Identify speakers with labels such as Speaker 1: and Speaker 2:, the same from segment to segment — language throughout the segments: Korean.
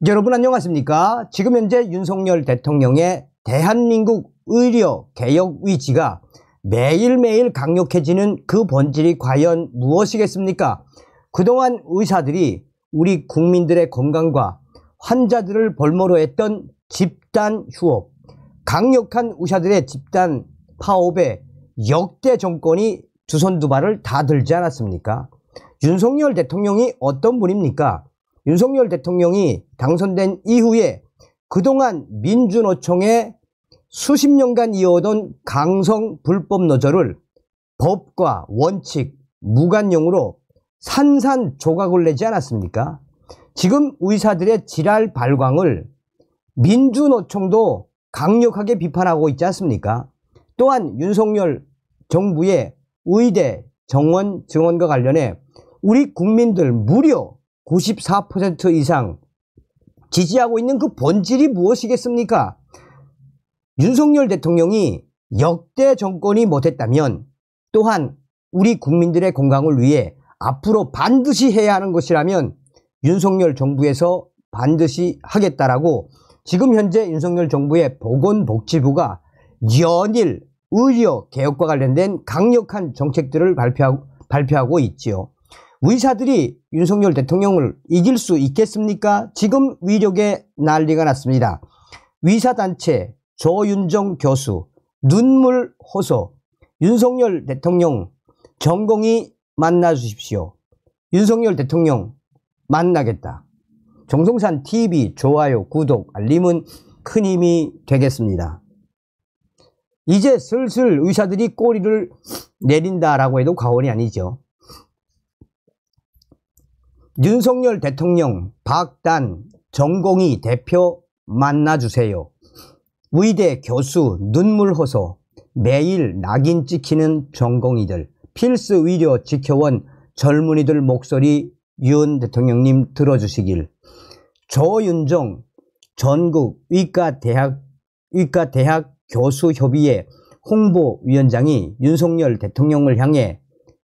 Speaker 1: 여러분 안녕하십니까? 지금 현재 윤석열 대통령의 대한민국 의료 개혁 의지가 매일매일 강력해지는 그 본질이 과연 무엇이겠습니까? 그동안 의사들이 우리 국민들의 건강과 환자들을 볼모로 했던 집단 휴업, 강력한 의사들의 집단 파업에 역대 정권이 두 손 두 발을 다 들지 않았습니까? 윤석열 대통령이 어떤 분입니까? 윤석열 대통령이 당선된 이후에 그동안 민주노총의 수십 년간 이어오던 강성 불법 노조를 법과 원칙, 무관용으로 산산조각을 내지 않았습니까? 지금 의사들의 지랄 발광을 민주노총도 강력하게 비판하고 있지 않습니까? 또한 윤석열 정부의 의대 정원 증원과 관련해 우리 국민들 무려 94% 이상 지지하고 있는 그 본질이 무엇이겠습니까? 윤석열 대통령이 역대 정권이 못했다면 또한 우리 국민들의 건강을 위해 앞으로 반드시 해야 하는 것이라면 윤석열 정부에서 반드시 하겠다라고 지금 현재 윤석열 정부의 보건복지부가 연일 의료 개혁과 관련된 강력한 정책들을 발표하고 있지요. 의사들이 윤석열 대통령을 이길 수 있겠습니까? 지금 위력에 난리가 났습니다. 의사단체 조윤정 교수 눈물 호소, 윤석열 대통령 전공의 만나주십시오. 윤석열 대통령 만나겠다. 정성산 TV 좋아요, 구독, 알림은 큰 힘이 되겠습니다. 이제 슬슬 의사들이 꼬리를 내린다라고 해도 과언이 아니죠. 윤석열 대통령 박단 전공의 대표 만나주세요. 의대 교수 눈물 호소, 매일 낙인 찍히는 전공의들, 필수 의료 지켜온 젊은이들 목소리 윤 대통령님 들어주시길. 조윤정 전국 의과대학 교수협의회 홍보위원장이 윤석열 대통령을 향해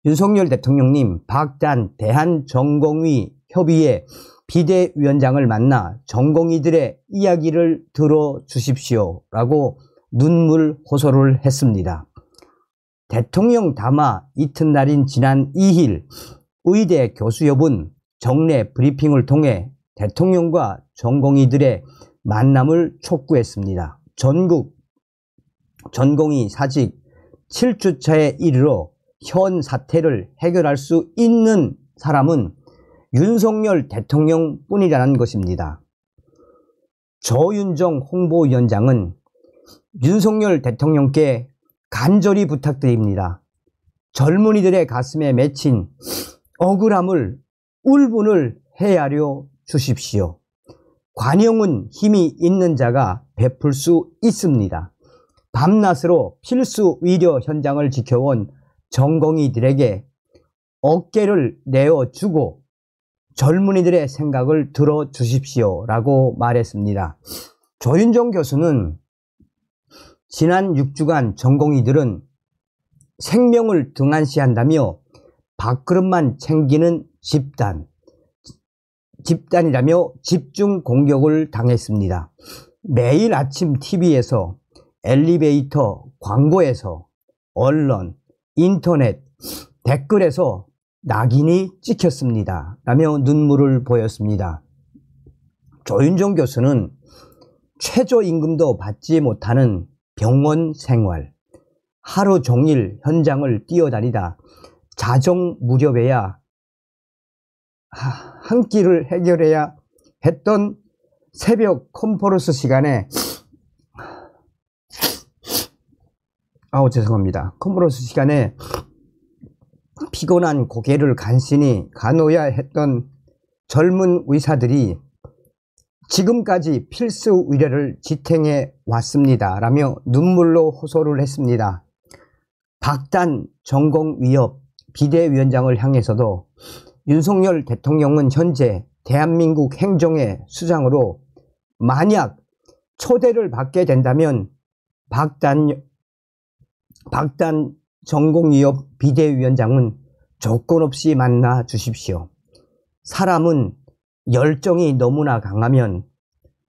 Speaker 1: 윤석열 대통령님 박단 대한전공의 협의회 비대위원장을 만나 전공의들의 이야기를 들어주십시오 라고 눈물 호소를 했습니다. 대통령 담화 이튿날인 지난 2일 의대 교수협은 정례 브리핑을 통해 대통령과 전공의들의 만남을 촉구했습니다. 전국 전공의 사직 7주차에 이르러 현 사태를 해결할 수 있는 사람은 윤석열 대통령 뿐이라는 것입니다. 조윤정 홍보위원장은 윤석열 대통령께 간절히 부탁드립니다. 젊은이들의 가슴에 맺힌 억울함을 울분을 헤아려 주십시오. 관용은 힘이 있는 자가 베풀 수 있습니다. 밤낮으로 필수 의료 현장을 지켜온 전공의들에게 어깨를 내어주고 젊은이들의 생각을 들어주십시오 라고 말했습니다. 조윤정 교수는 지난 6주간 전공의들은 생명을 등한시한다며 밥그릇만 챙기는 집단이라며 집중 공격을 당했습니다. 매일 아침 TV에서 엘리베이터 광고에서 언론, 인터넷 댓글에서 낙인이 찍혔습니다 라며 눈물을 보였습니다. 조윤정 교수는 최저임금도 받지 못하는 병원 생활, 하루 종일 현장을 뛰어다니다 자정 무렵에야 한 끼를 해결해야 했던 새벽 컨퍼런스 시간에 죄송합니다. 컨퍼런스 시간에 피곤한 고개를 간신히 가놓아야 했던 젊은 의사들이 지금까지 필수 의료를 지탱해 왔습니다 라며 눈물로 호소를 했습니다. 박단 전공의협 비대위원장을 향해서도 윤석열 대통령은 현재 대한민국 행정의 수장으로 만약 초대를 받게 된다면 박단 전공의협 비대위원장은 조건 없이 만나 주십시오. 사람은 열정이 너무나 강하면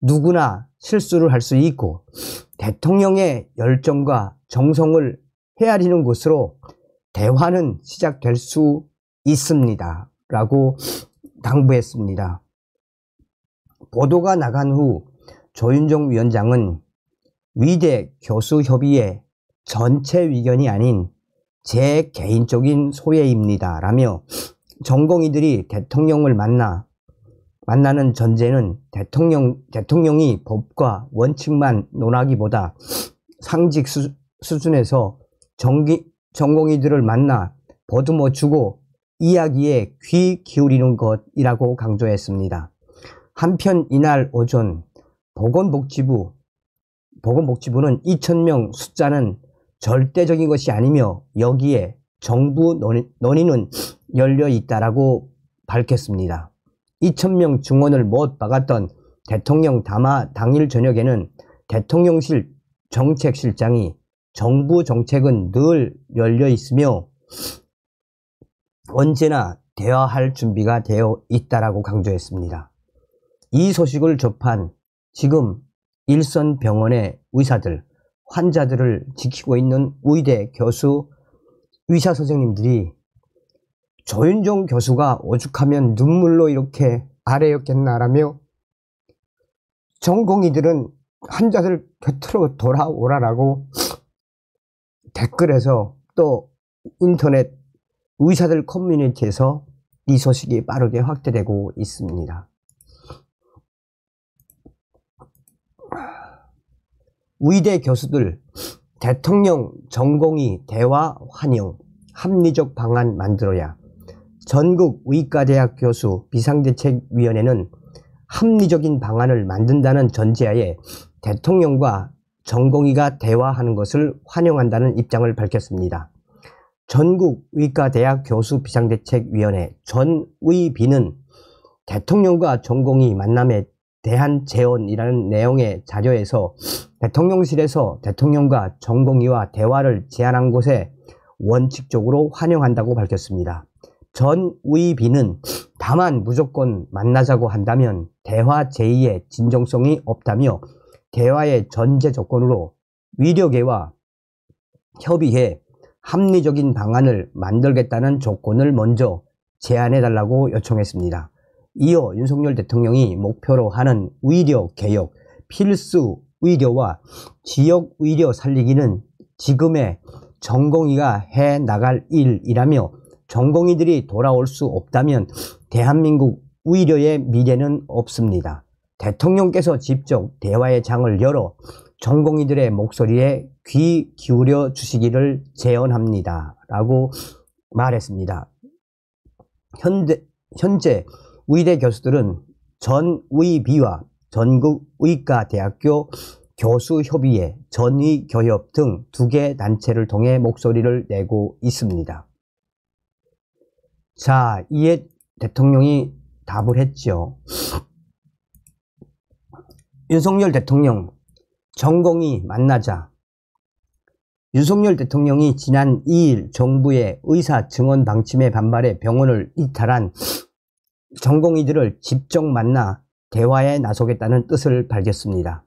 Speaker 1: 누구나 실수를 할 수 있고 대통령의 열정과 정성을 헤아리는 것으로 대화는 시작될 수 있습니다. 라고 당부했습니다. 보도가 나간 후 조윤정 위원장은 위대 교수협의회 전체 의견이 아닌 제 개인적인 소회입니다. 라며 전공의들이 대통령을 만나는 전제는 대통령이 법과 원칙만 논하기보다 상직 수준에서 전공의들을 만나 보듬어 주고 이야기에 귀 기울이는 것이라고 강조했습니다. 한편 이날 오전 보건복지부는 2,000명 숫자는 절대적인 것이 아니며 여기에 정부 논의는 열려 있다라고 밝혔습니다. 2,000명 증언을 못 박았던 대통령 담화 당일 저녁에는 대통령실 정책실장이 정부 정책은 늘 열려 있으며 언제나 대화할 준비가 되어 있다라고 강조했습니다. 이 소식을 접한 지금 일선 병원의 의사들, 환자들을 지키고 있는 의대 교수, 의사 선생님들이 조윤정 교수가 오죽하면 눈물로 이렇게 아뢰었겠나라며 전공의들은 환자들 곁으로 돌아오라라고 댓글에서 또 인터넷 의사들 커뮤니티에서 이 소식이 빠르게 확대되고 있습니다. 의대 교수들, 대통령 전공의 대화 환영, 합리적 방안 만들어야. 전국 의과대학 교수 비상대책위원회는 합리적인 방안을 만든다는 전제하에 대통령과 전공의가 대화하는 것을 환영한다는 입장을 밝혔습니다. 전국 의과대학 교수 비상대책위원회 전의비는 대통령과 전공의 만남에 대한 제언이라는 내용의 자료에서 대통령실에서 대통령과 전공의와 대화를 제안한 곳에 원칙적으로 환영한다고 밝혔습니다. 전의비는 다만 무조건 만나자고 한다면 대화 제의의 진정성이 없다며 대화의 전제 조건으로 위력계와 협의해 합리적인 방안을 만들겠다는 조건을 먼저 제안해달라고 요청했습니다. 이어 윤석열 대통령이 목표로 하는 의료 개혁, 필수 의료와 지역 의료 살리기는 지금의 전공의가 해 나갈 일이라며 전공의들이 돌아올 수 없다면 대한민국 의료의 미래는 없습니다. 대통령께서 직접 대화의 장을 열어 전공의들의 목소리에 귀 기울여 주시기를 제언합니다. 라고 말했습니다. 현재 의대 교수들은 전의비와 전국의과대학교 교수협의회, 전의교협 등 2개 단체를 통해 목소리를 내고 있습니다. 자, 이에 대통령이 답을 했죠. 윤석열 대통령, 전공의 만나자. 윤석열 대통령이 지난 2일 정부의 의사 증언 방침에 반발해 병원을 이탈한 전공의들을 직접 만나 대화에 나서겠다는 뜻을 밝혔습니다.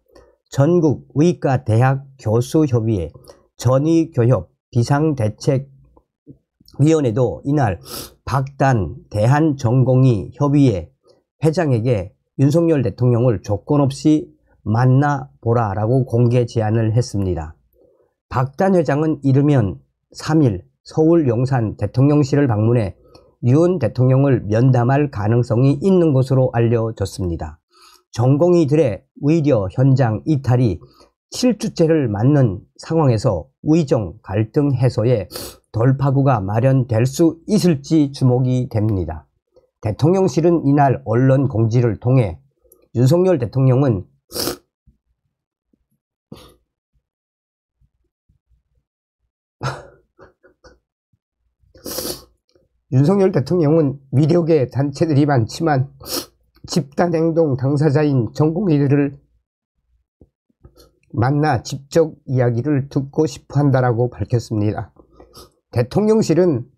Speaker 1: 전국 의과대학 교수협의회, 전의교협 비상대책위원회도 이날 박단 대한전공의 협의회 회장에게 윤석열 대통령을 조건 없이 만나보라라고 공개 제안을 했습니다. 박단 회장은 이르면 3일 서울 용산 대통령실을 방문해 윤 대통령을 면담할 가능성이 있는 것으로 알려졌습니다. 전공의들의 의료 현장 이탈이 7주째를 맞는 상황에서 의정 갈등 해소에 돌파구가 마련될 수 있을지 주목이 됩니다. 대통령실은 이날 언론 공지를 통해 윤석열 대통령은 위력의 단체들이 많지만 집단행동 당사자인 전공의들을 만나 직접 이야기를 듣고 싶어 한다라고 밝혔습니다. 대통령실은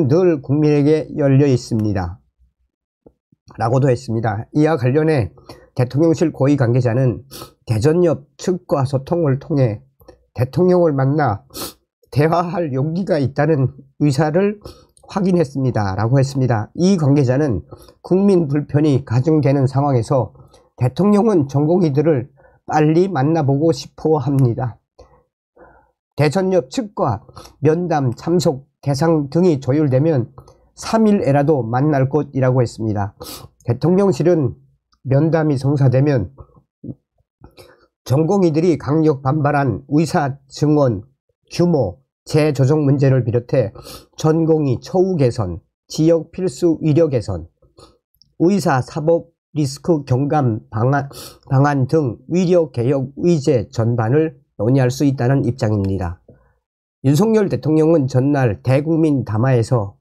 Speaker 1: 늘 국민에게 열려 있습니다. 라고도 했습니다. 이와 관련해 대통령실 고위 관계자는 대전협 측과 소통을 통해 대통령을 만나 대화할 용기가 있다는 의사를 확인했습니다. 라고 했습니다. 이 관계자는 국민 불편이 가중되는 상황에서 대통령은 전공의들을 빨리 만나보고 싶어 합니다. 대전협 측과 면담 참석 대상 등이 조율되면 3일에라도 만날 것이라고 했습니다. 대통령실은 면담이 성사되면 전공의들이 강력 반발한 의사 증원 규모, 재조정 문제를 비롯해 전공의 처우 개선, 지역 필수 의료 개선, 의사 사법 리스크 경감 방안 등 의료 개혁 의제 전반을 논의할 수 있다는 입장입니다. 윤석열 대통령은 전날 대국민 담화에서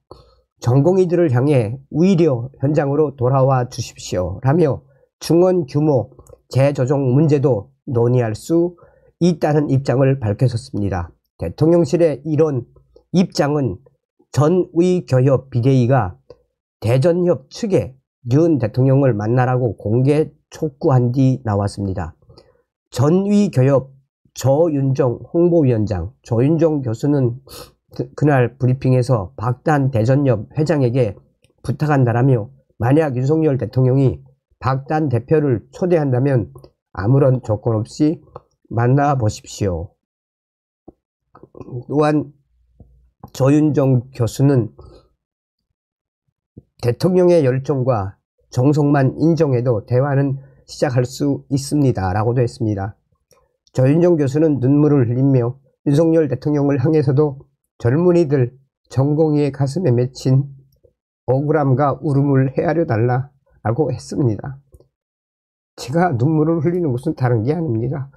Speaker 1: 전공의들을 향해 의료 현장으로 돌아와 주십시오 라며 증원 규모, 재조정 문제도 논의할 수 있다는 입장을 밝혔었습니다. 대통령실의 이런 입장은 전의교협 비대위가 대전협 측에 윤 대통령을 만나라고 공개 촉구한 뒤 나왔습니다. 전의교협 조윤정 홍보위원장, 조윤정 교수는 그날 브리핑에서 박단 대전협 회장에게 부탁한다라며 만약 윤석열 대통령이 박단 대표를 초대한다면 아무런 조건 없이 만나보십시오. 또한 조윤정 교수는 대통령의 열정과 정성만 인정해도 대화는 시작할 수 있습니다. 라고도 했습니다. 조윤정 교수는 눈물을 흘리며 윤석열 대통령을 향해서도 젊은이들 전공의의 가슴에 맺힌 억울함과 울음을 헤아려 달라고 했습니다. 제가 눈물을 흘리는 것은 다른 게 아닙니다.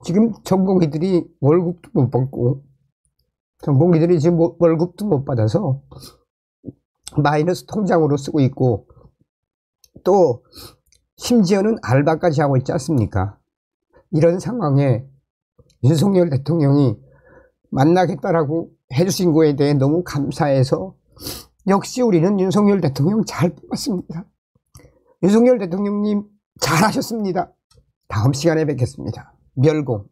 Speaker 1: 지금 전공의들이 월급도 못 받고 전공의들이 지금 월급도 못 받아서 마이너스 통장으로 쓰고 있고 또 심지어는 알바까지 하고 있지 않습니까? 이런 상황에 윤석열 대통령이 만나겠다라고 해주신 거에 대해 너무 감사해서 역시 우리는 윤석열 대통령 잘 뽑았습니다. 윤석열 대통령님 잘하셨습니다. 다음 시간에 뵙겠습니다. 멸공.